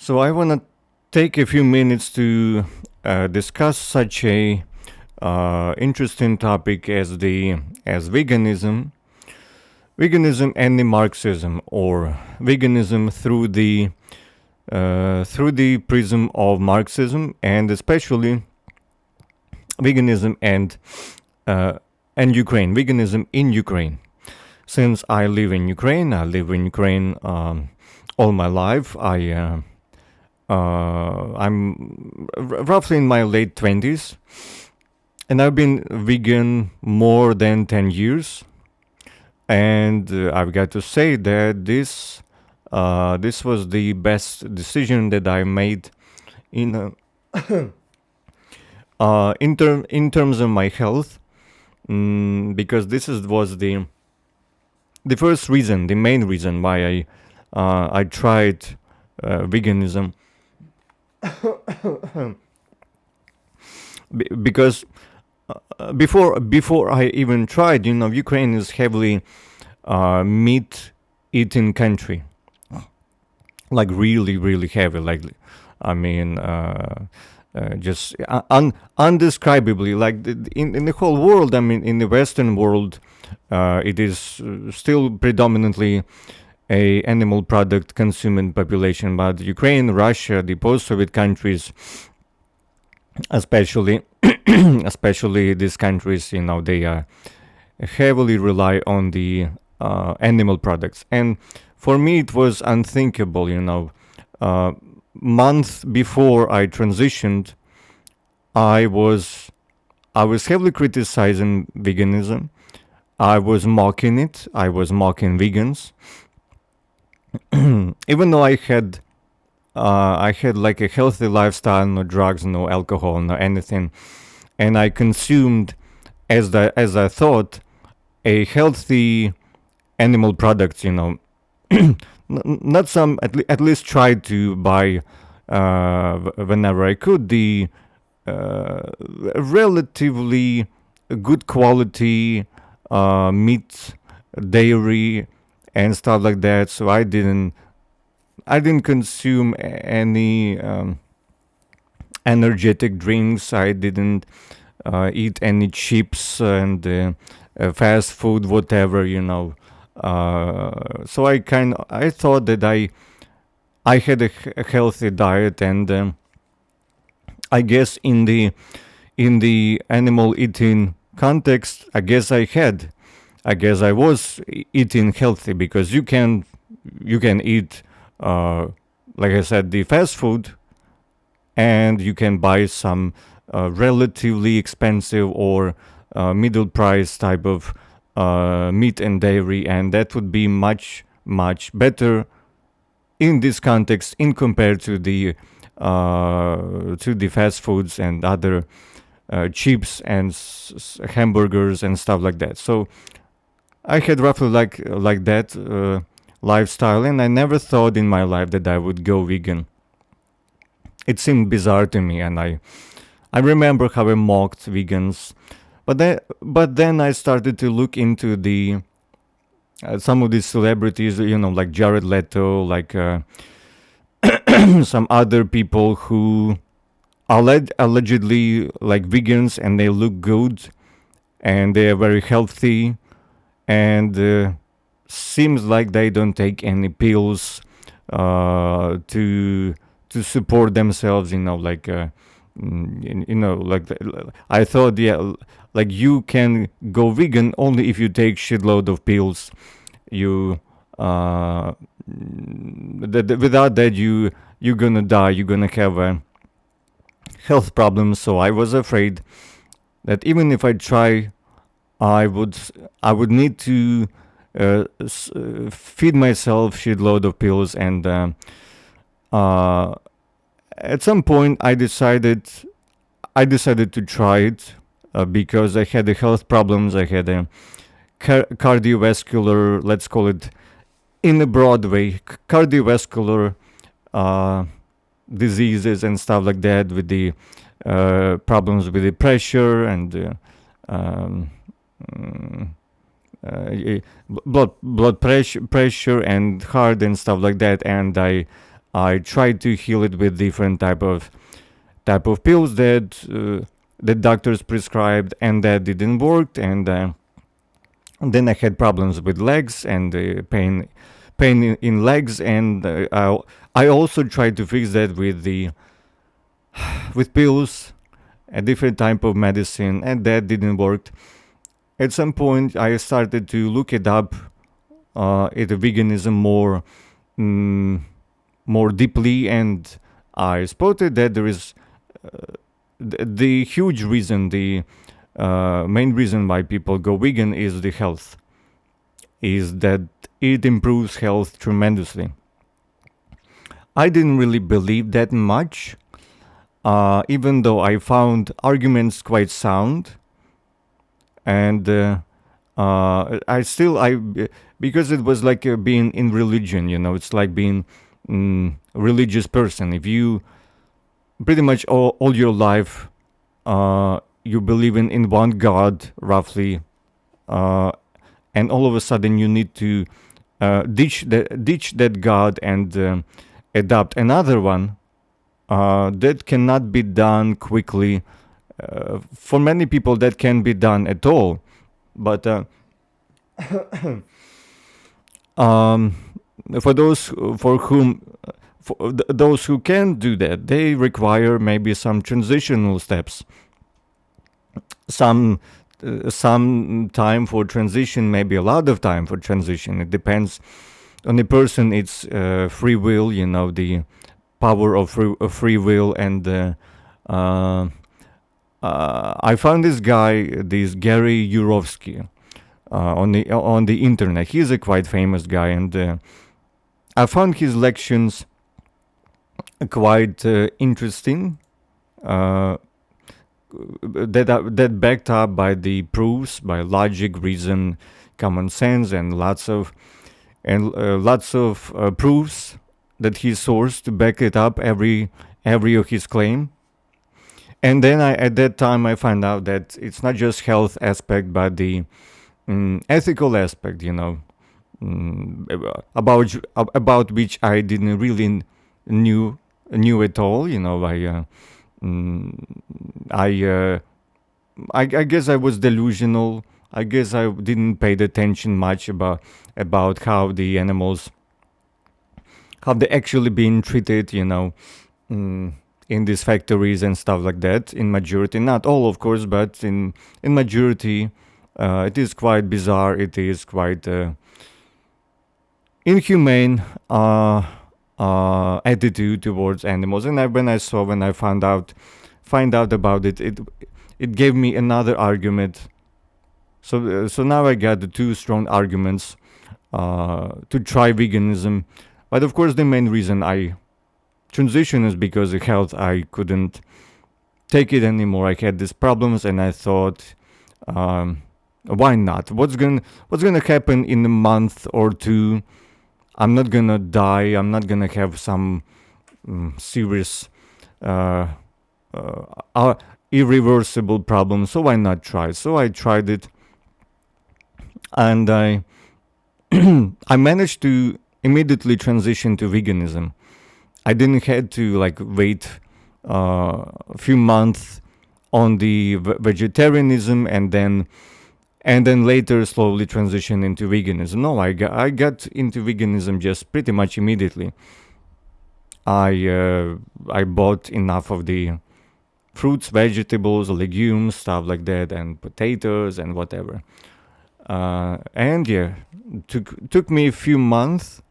So I want to take a few minutes to discuss such a interesting topic as veganism and the Marxism, or veganism through the prism of Marxism, and especially veganism and Ukraine, veganism in Ukraine. Since I live in Ukraine, all my life. I'm roughly in my late 20s, and I've been vegan more than 10 years. And I've got to say that this was the best decision that I made in in terms of my health, because was the first reason, the main reason why I tried veganism. Because before I even tried, Ukraine is heavily meat eating country, like really heavy. Like, I mean, just undescribably, like in the whole world. I mean, in the Western world, it is still predominantly a animal product consuming population, but Ukraine, Russia, the post-Soviet countries, especially especially these countries, they heavily rely on the animal products. And for me, it was unthinkable. Month before I transitioned, I was heavily criticizing veganism. I was mocking it. I was mocking vegans, even though I had like a healthy lifestyle, no drugs, no alcohol, no anything, and I consumed, as I thought, a healthy animal products. Not some, at least tried to buy whenever I could the relatively good quality meat, dairy, and stuff like that. So I didn't consume any energetic drinks. I didn't eat any chips and fast food, whatever. So I thought that I had a healthy diet, and I guess in the animal eating context, I guess I was eating healthy, because you can eat, like I said, the fast food, and you can buy some relatively expensive or middle price type of meat and dairy, and that would be much better in this context in compared to the fast foods and other chips and hamburgers and stuff like that. So I had roughly like that lifestyle, and I never thought in my life that I would go vegan. It seemed bizarre to me, and I remember how I mocked vegans, but then I started to look into the some of these celebrities, like Jared Leto, like some other people who allegedly like vegans, and they look good, and they are very healthy, and seems like they don't take any pills to support themselves. I thought, yeah, like you can go vegan only if you take shitload of pills. You without that you're gonna die. You're gonna have health problems. So I was afraid that even if I try, I would need to feed myself shitload of pills, and at some point I decided to try it, because I had the health problems. I had a cardiovascular, let's call it in a broad way, cardiovascular diseases and stuff like that, with the problems with the pressure and blood pressure and heart and stuff like that. And I tried to heal it with different type of pills that the doctors prescribed, and that didn't work. And then I had problems with legs and pain in legs, and I also tried to fix that with pills, a different type of medicine, and that didn't work. At some point, I started to look it up, at veganism mm, more deeply, and I spotted that there is the huge reason, the main reason why people go vegan is the health, is that it improves health tremendously. I didn't really believe that much, even though I found arguments quite sound, and I because it was like being in religion, it's like being religious person. If you pretty much all your life you believe in one God roughly, uh, and all of a sudden you need to ditch that God and adopt another one, that cannot be done quickly. For many people, that can be done at all, but um, for those for whom those who can do that, they require maybe some transitional steps, some some time for transition, maybe a lot of time for transition. It depends on the person. It's free will, the power of free will, and uh, I found this guy, this Gary Yurovsky, on the internet. He's a quite famous guy, and I found his lections quite interesting. Uh, that backed up by the proofs, by logic, reason, common sense, and lots of proofs that he sourced to back it up, every of his claim. And then at that time I found out that it's not just health aspect, but the ethical aspect, about which I didn't really knew at all. Mm, I guess I was delusional. I guess I didn't pay attention much about how the animals, how they actually being treated, in these factories and stuff like that. In majority, not all, of course, but in majority, it is quite bizarre. It is quite inhumane attitude towards animals. And when I find out about it, it gave me another argument. So now I got the two strong arguments to try veganism. But of course, the main reason I transition is because of health. I couldn't take it anymore. I had these problems, and I thought, why not? What's gonna happen in a month or two? I'm not gonna die. I'm not gonna have some serious, uh, uh, irreversible problem. So why not try? So I tried it, and I I managed to immediately transition to veganism. I didn't had to like wait a few months on the vegetarianism, and then later slowly transition into veganism. No, I got into veganism just pretty much immediately. I bought enough of the fruits, vegetables, legumes, stuff like that, and potatoes and whatever. And yeah, took me a few months.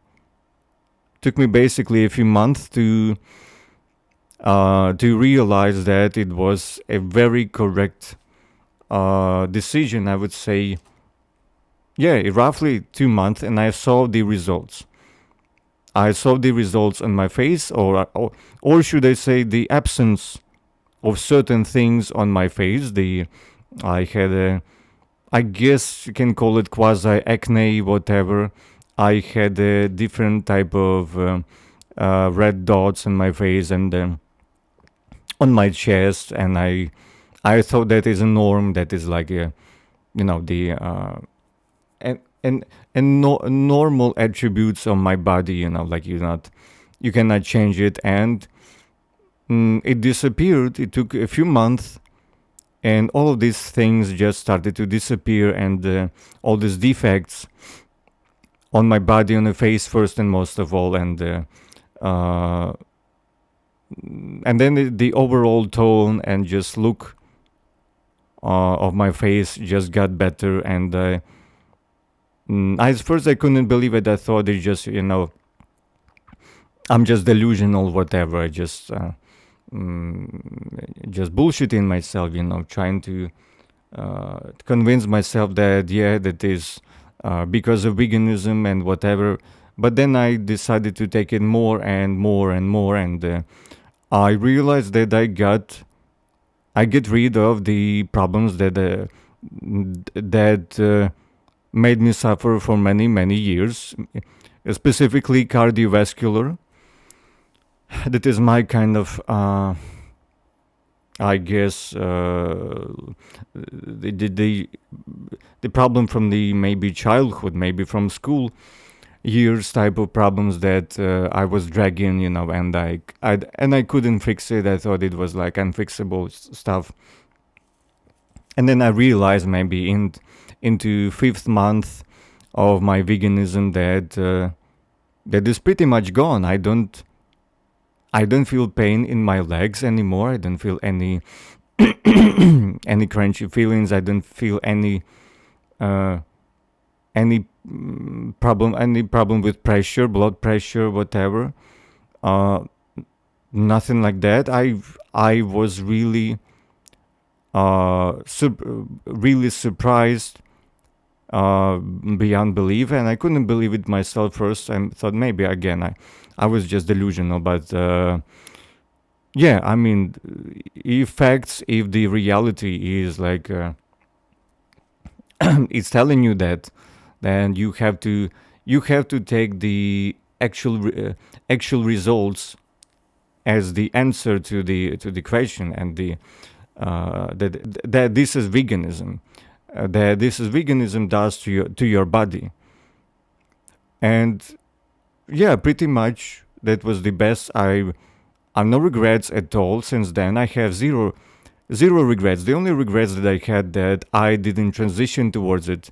Took me basically a few months to realize that it was a very correct decision. I would say, yeah, roughly 2 months, and I saw the results. I saw the results on my face, or should I say, the absence of certain things on my face. I had a, I guess you can call it quasi acne, whatever. I had a different type of red dots on my face and on my chest, and I thought that is a norm. That is like a, the and normal attributes of my body. Like you're not you cannot change it, and it disappeared. It took a few months, and all of these things just started to disappear, and all these defects on my body, on the face first and most of all, uh, and then the overall tone and just look of my face just got better. And at first I couldn't believe it. I thought it's just, I'm just delusional, whatever. I just bullshitting myself, trying to convince myself that, yeah, that is because of veganism and whatever. But then I decided to take it more and more and more, and I realized that I get rid of the problems that made me suffer for many years, specifically cardiovascular. That is my kind of, I guess, the problem from the maybe childhood, maybe from school years type of problems that I was dragging, and I couldn't fix it. I thought it was like unfixable stuff. And then I realized maybe into fifth month of my veganism that is pretty much gone. I don't feel pain in my legs anymore. I don't feel any any crunchy feelings. I don't feel any problem with pressure, blood pressure, whatever. Nothing like that. I was really really surprised beyond belief, and I couldn't believe it myself first. I thought maybe again I was just delusional, but yeah, I mean, if the reality is like it's telling you that, then you have to take the actual results as the answer to the question, and that this is veganism, that this is veganism does to your body. And yeah, pretty much that was the best. I have no regrets at all since then. I have zero regrets. The only regrets that I had that I didn't transition towards it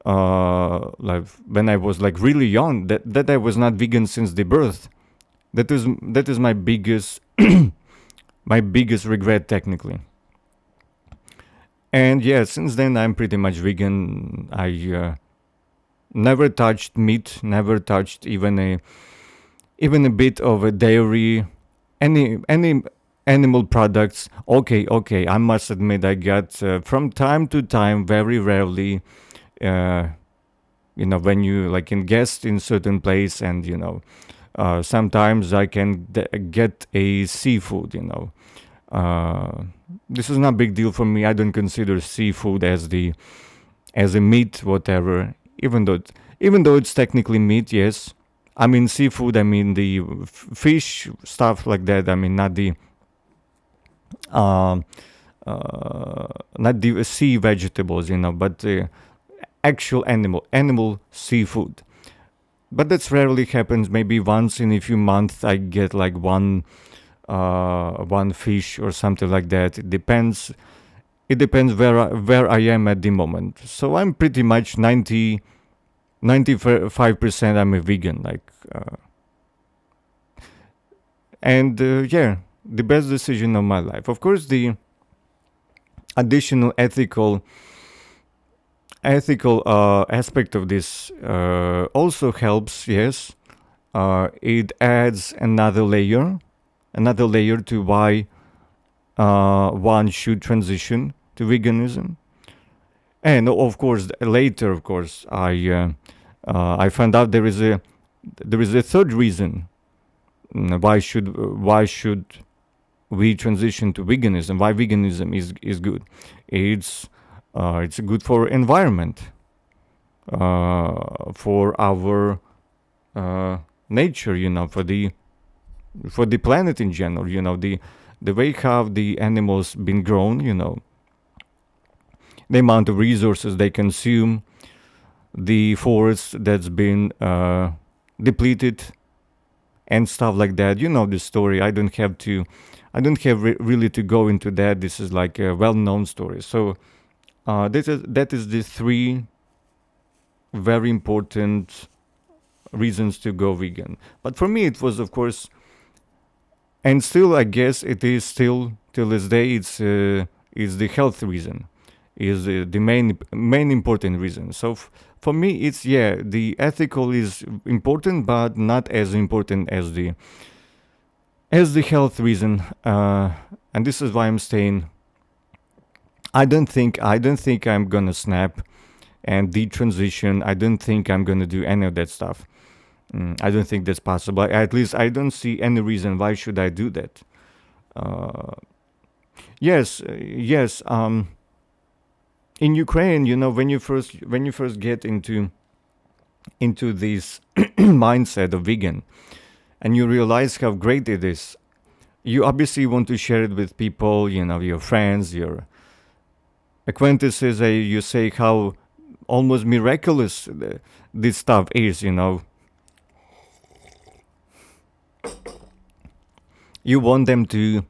like when I was like really young, that I was not vegan since the birth. That is my biggest my biggest regret technically. And yeah, since then I'm pretty much vegan. I never touched meat, never touched even a bit of a dairy, any animal products. Okay, I must admit I got from time to time, very rarely, when you like in guest in certain place, and sometimes I can get a seafood. This is not a big deal for me. I don't consider seafood as a meat, whatever. Even though it's technically meat, yes. I mean seafood. I mean the fish stuff like that. I mean not the sea vegetables, but actual animal seafood. But that's rarely happens. Maybe once in a few months I get like one fish or something like that. It depends where I am at the moment. So I'm pretty much 95% I'm a vegan, and yeah, the best decision of my life. Of course, the additional ethical aspect of this also helps. Yes, it adds another layer to why one should transition to veganism. And of course, later, I found out there is a third reason. Why should we transition to veganism? Why veganism is good? It's good for environment, for our nature, for the planet in general. The way how the animals been grown, the amount of resources they consume, the forest that's been depleted, and stuff like that. You know the story. I don't have really to go into that. This is like a well-known story. So that is the three very important reasons to go vegan. But for me, it was, of course, and still, I guess it is still till this day. It's the health reason, is the main important reason. So for me, it's, yeah, the ethical is important, but not as important as the health reason. And this is why I'm saying I don't think I'm gonna snap and detransition. I don't think I'm gonna do any of that stuff. I don't think that's possible. At least I don't see any reason why should I do that. Uh, yes. In Ukraine, when you first get into this mindset of vegan, and you realize how great it is, you obviously want to share it with people, your friends, your acquaintances. You say how almost miraculous this stuff is. You want them to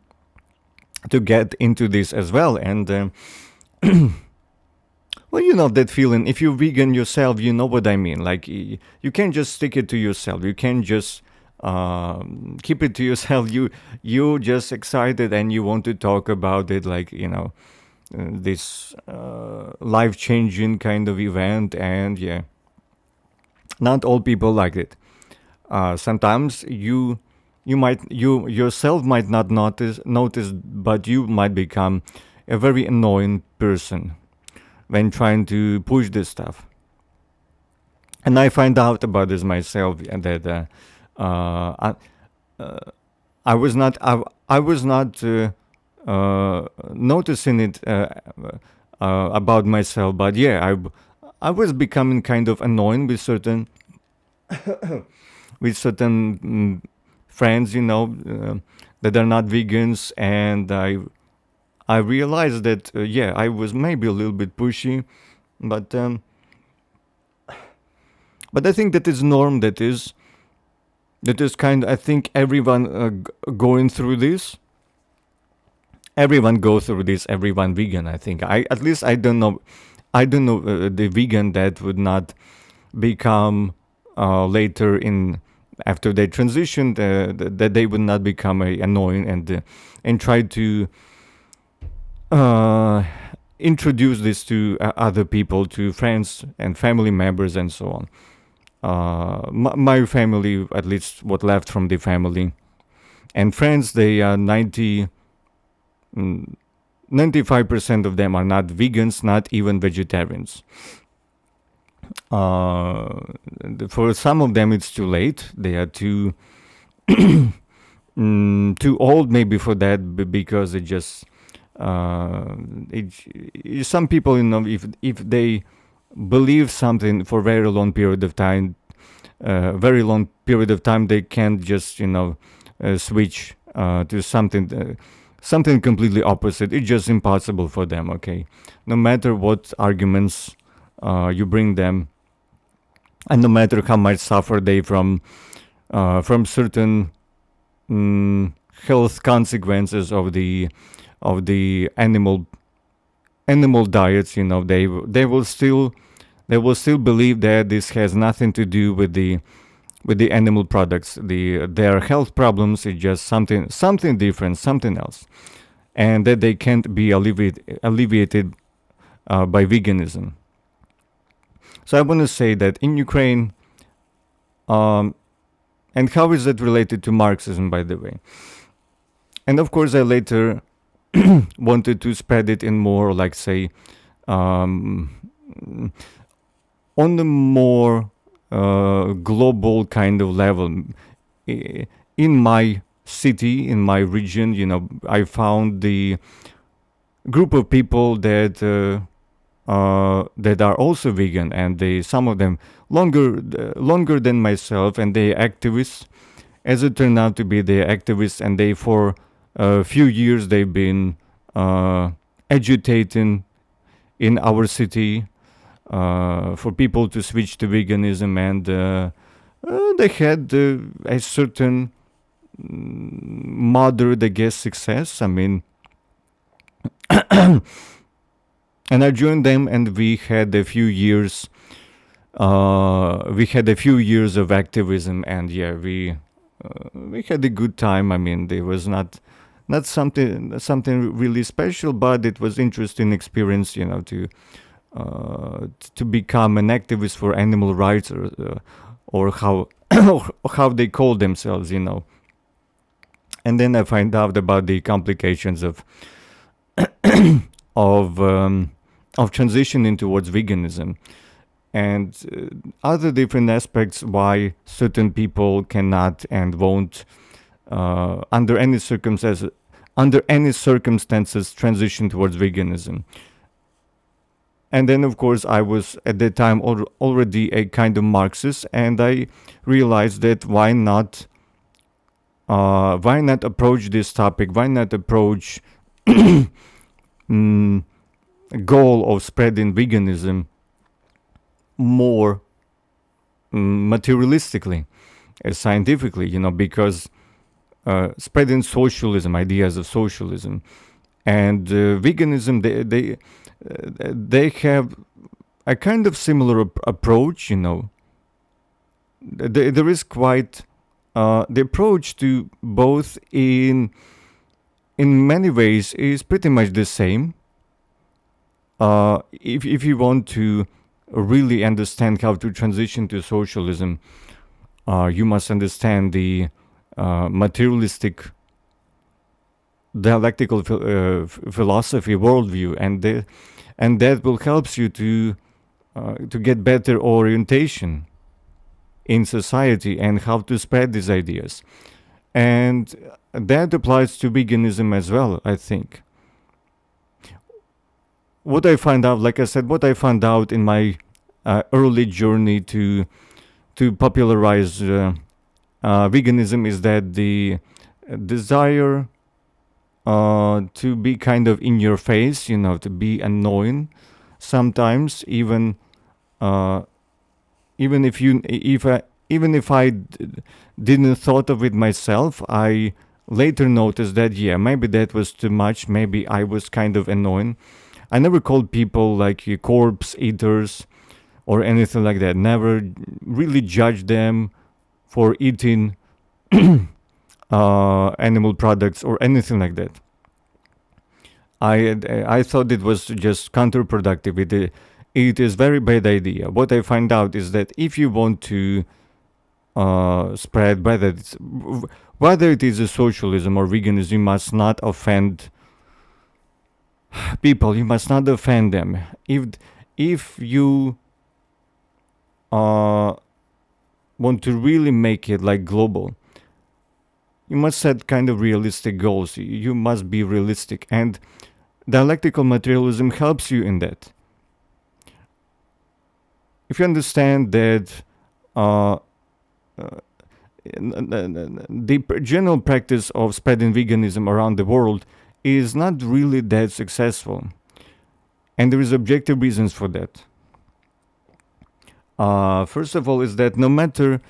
get into this as well, and well, that feeling. If you're vegan yourself, you know what I mean. Like, you can't just stick it to yourself. You can't just keep it to yourself. You just excited and you want to talk about it, like, this life changing kind of event. And yeah, not all people like it. Sometimes you yourself might not notice, but you might become a very annoying person when trying to push this stuff. And I find out about this myself, and that I, uh, I was not noticing it about myself, but yeah, I was becoming kind of annoying with certain friends, that are not vegans, and I realized that, yeah, I was maybe a little bit pushy, but I think that is norm. That is kind. I think everyone going through this. Everyone goes through this. Everyone vegan. I think. I at least I don't know. I don't know the vegan that would not become later in after they transitioned, that they would not become annoying and try to uh, introduce this to other people, to friends and family members, and so on. My family, at least what left from the family and friends, they are 95% of them are not vegans, not even vegetarians. Uh, for some of them, it's too late. They are too old, maybe, for that, because it just uh, some people, if they believe something for a very long period of time, they can't just switch to something completely opposite. It's just impossible for them. Okay, no matter what arguments you bring them, and no matter how much suffer they from certain health consequences of the animal diets, they will still believe that this has nothing to do with the animal products. Their health problems is just something different, something else, and that they can't be alleviated by veganism. So I want to say that in Ukraine, um, and how is that related to Marxism, by the way? And of course, I later wanted to spread it in more, like, say, um, on the more global kind of level. In my city, in my region, I found the group of people that are also vegan, and some of them longer than myself, and they activists. As it turned out to be, they activists, and they, for a few years, they've been agitating in our city for people to switch to veganism, and They had a certain moderate, I guess, success. I mean, and I joined them, and we had a few years. We had a few years of activism, and yeah, we had a good time. I mean, there was not something really special, but it was interesting experience, to become an activist for animal rights, or how how they call themselves. And then I find out about the complications of um, of transitioning towards veganism, and other different aspects why certain people cannot and won't, under any circumstances transition towards veganism. And then, of course, I was at that time already a kind of Marxist, and I realized that why not approach this topic? Why not approach mm, goal of spreading veganism more materialistically, scientifically? Because spreading socialism, ideas of socialism, and veganism, they have a kind of similar approach. There is quite the approach to both in many ways is pretty much the same. If you want to really understand how to transition to socialism, you must understand the materialistic dialectical philosophy worldview, and that will help you to get better orientation in society and how to spread these ideas. And that applies to veganism as well, I think. What I find out, like I said, what I found out in my early journey to popularize veganism is that the desire to be kind of in your face, to be annoying sometimes, uh, even if I didn't thought of it myself, I later noticed that yeah, maybe that was too much. Maybe I was kind of annoying. I never called people like corpse eaters or anything like that. Never really judged them for eating animal products or anything like that. I thought it was just counterproductive. It is very bad idea. What I find out is that if you want to spread, whether it is a socialism or veganism, you must not offend people. You must not offend them. If you want to really make it like global, you must set kind of realistic goals. You must be realistic, and dialectical materialism helps you in that. If you understand that the general practice of spreading veganism around the world is not really that successful, and there is objective reasons for that. First of all, is that no matter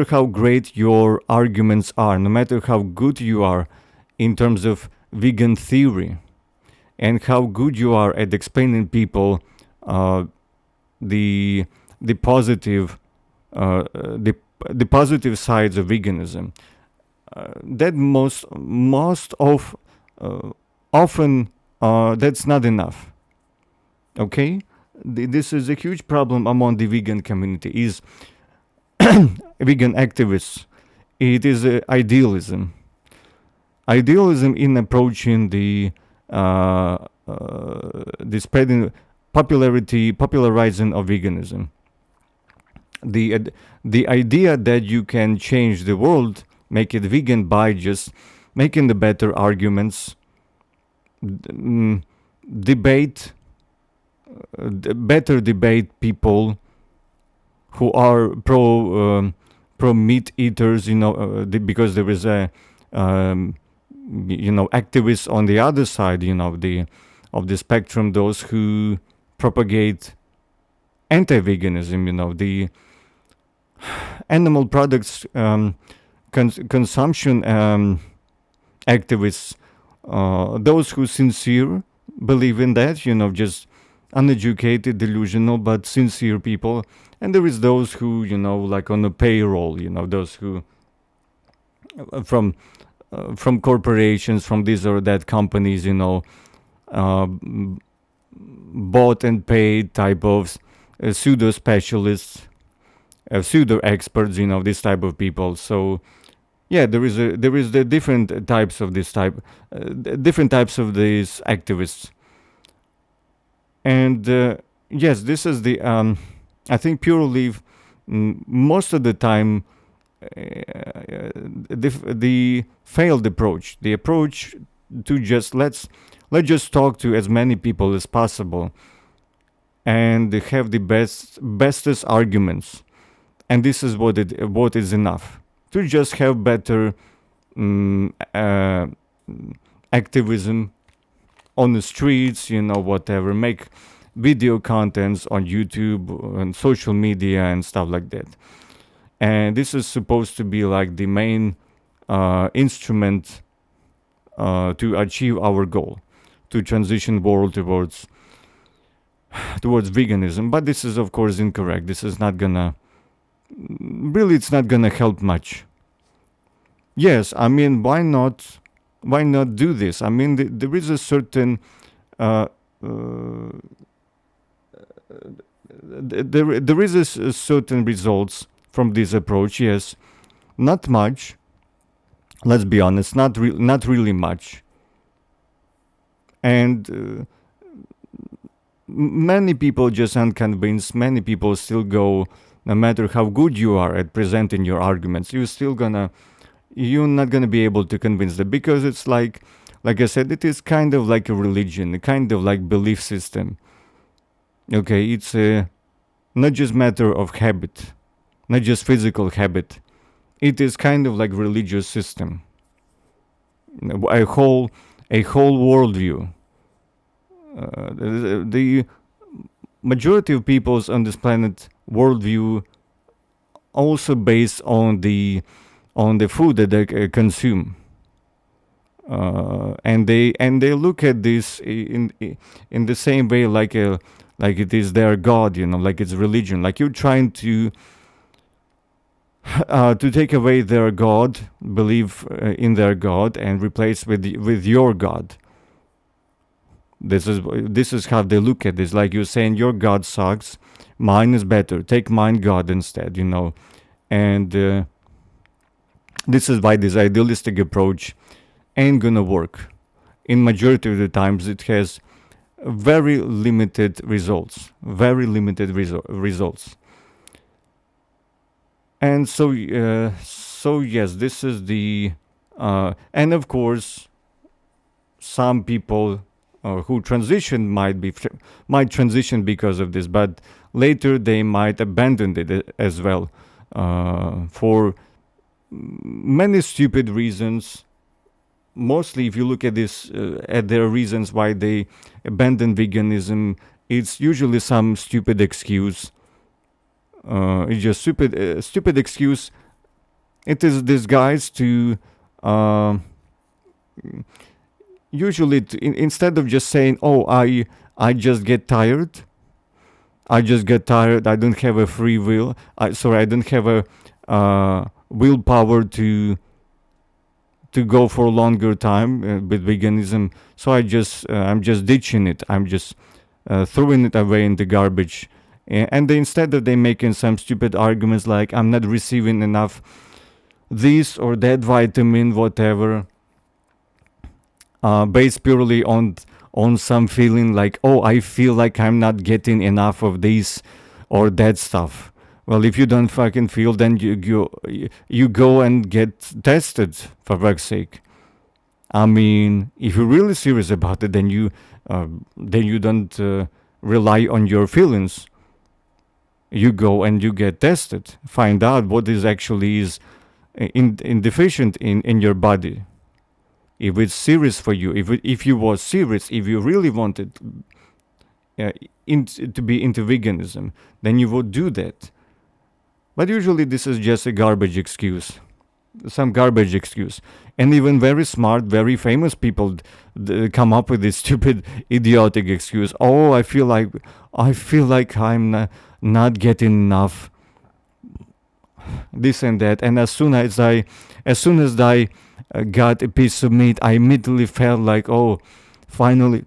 how great your arguments are, no matter how good you are in terms of vegan theory, and how good you are at explaining people uh, the the positive uh, the the positive sides of veganism, that most of often that's not enough. Okay, this is a huge problem among the vegan community. Is vegan activists. It is idealism in approaching the spreading popularizing of veganism. The idea that you can change the world, make it vegan by just making the better arguments, debate, better debate people who are pro meat eaters, because there is a activists on the other side, of the spectrum, those who propagate anti-veganism, animal products consumption activists, those who sincere believe in that, just uneducated, delusional, but sincere people. And there is those who, like on the payroll, those who from corporations, from these or that companies, uh, bought and paid type of pseudo specialists, pseudo experts, this type of people. So yeah, there is the different types of this type, different types of these activists. And yes, this is the I think purely most of the time the failed approach, the approach to just let's just talk to as many people as possible and have the bestest arguments, and this is what is enough to just have better activism on the streets, whatever, make video contents on YouTube and social media and stuff like that. And this is supposed to be like the main instrument to achieve our goal, to transition world towards veganism. But this is of course incorrect. This is not gonna really, it's not gonna help much. Yes, I mean, why not do this? I mean, there is a certain uh, uh, there is a certain results from this approach. Yes, not much. Let's be honest, not really much. And many people just aren't convinced. Many people still go, no matter how good you are at presenting your arguments, you're not gonna be able to convince them, because it's like I said, it is kind of like a religion, a kind of like belief system. Okay, it's a not just matter of habit, not just physical habit. It is kind of like religious system, a whole worldview. The majority of peoples on this planet worldview also based on the food that they consume, and they look at this in the same way, like it is their god, like it's religion, like you're trying to take away their god, believe in their god, and replace with your god. This is how they look at this. Like you're saying, your god sucks, mine is better. Take mine god instead, and this is why this idealistic approach ain't gonna work. In majority of the times, it has very limited results. Very limited results. And so yes, this is the and of course, some people who transition might transition because of this, but later they might abandon it as well for many stupid reasons. Mostly, if you look at this, at their reasons why they abandon veganism, it's usually some stupid excuse. It's just stupid excuse. It is disguised to usually instead of just saying, "Oh, I just get tired. I just get tired. I don't have a free will. I don't have a willpower to go for a longer time with veganism. So I'm just ditching it. I'm just throwing it away in the garbage." And instead of they making some stupid arguments like, "I'm not receiving enough this or that vitamin, whatever," based purely on some feeling like, "Oh, I feel like I'm not getting enough of this or that stuff." Well, if you don't fucking feel, then you go and get tested, for fuck's sake. I mean, if you're really serious about it, then you don't rely on your feelings. You go and you get tested, find out what is actually is in deficient in your body. If it's serious for you, if you was serious, if you really wanted to be into veganism, then you would do that. But usually this is just a garbage excuse, some garbage excuse. And even very smart, very famous people come up with this stupid, idiotic excuse. Oh, I feel like I'm not getting enough, this and that. And as soon as I got a piece of meat, I immediately felt like, oh, finally,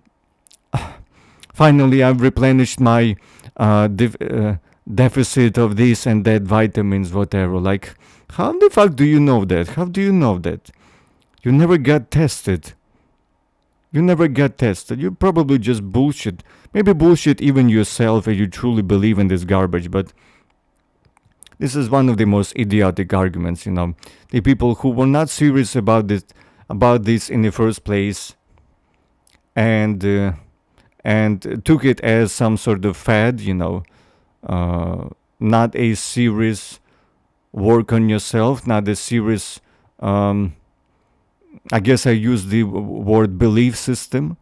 finally I've replenished my deficit of this and that vitamins, whatever. Like, how the fuck do you know that? How do you know that? You never got tested. You never got tested. You probably just bullshit. Maybe bullshit even yourself if you truly believe in this garbage, but this is one of the most idiotic arguments, The people who were not serious about this in the first place, and took it as some sort of fad, not a serious work on yourself, not a serious, I guess I use the word belief system,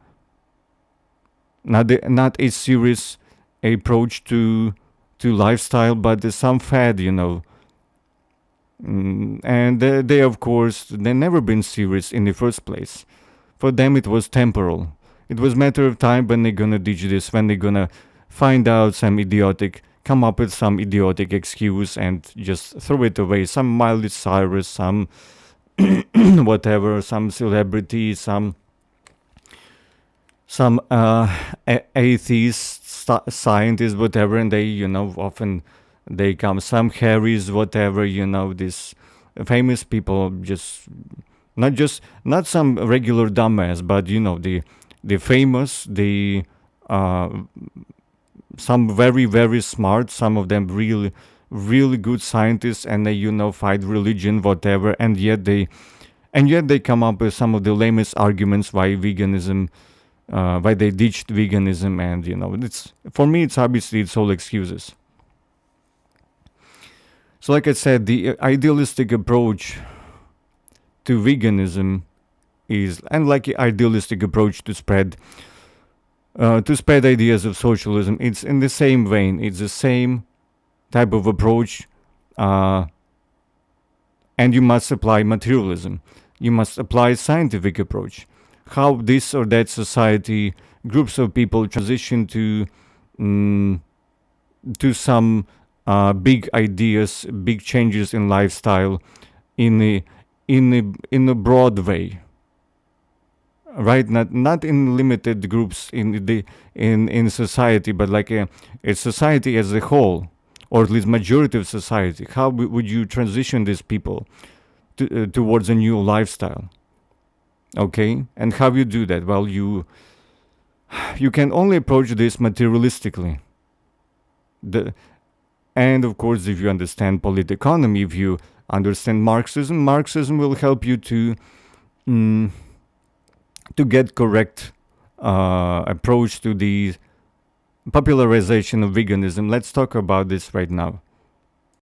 not a serious approach to lifestyle, but some fad. And they of course, they never been serious in the first place. For them it was temporal. It was matter of time when they're gonna ditch this, when they're gonna find out come up with some idiotic excuse and just throw it away. Some Miley Cyrus, some whatever, some celebrity, some atheist scientist, whatever, and they, often they come, some Harrys, whatever, these famous people, not some regular dumbass, but the famous, uh, some very very smart, some of them really really good scientists, and they fight religion, whatever, and yet they come up with some of the lamest arguments why they ditched veganism, and it's, for me, it's obviously it's all excuses. So like I said, the idealistic approach to veganism is, and like the idealistic approach to spread ideas of socialism, it's in the same vein, it's the same type of approach, uh, and you must apply materialism, you must apply scientific approach, how this or that society, groups of people transition mm, to some big ideas, big changes in lifestyle, in a broad way, right? Not in limited groups in society, but like a society as a whole, or at least majority of society. How would you transition these people towards a new lifestyle? Okay, and how you do that? Well, you can only approach this materialistically. The And of course, if you understand political economy, if you understand Marxism will help you mm, to get correct approach to the popularization of veganism. Let's talk about this right now.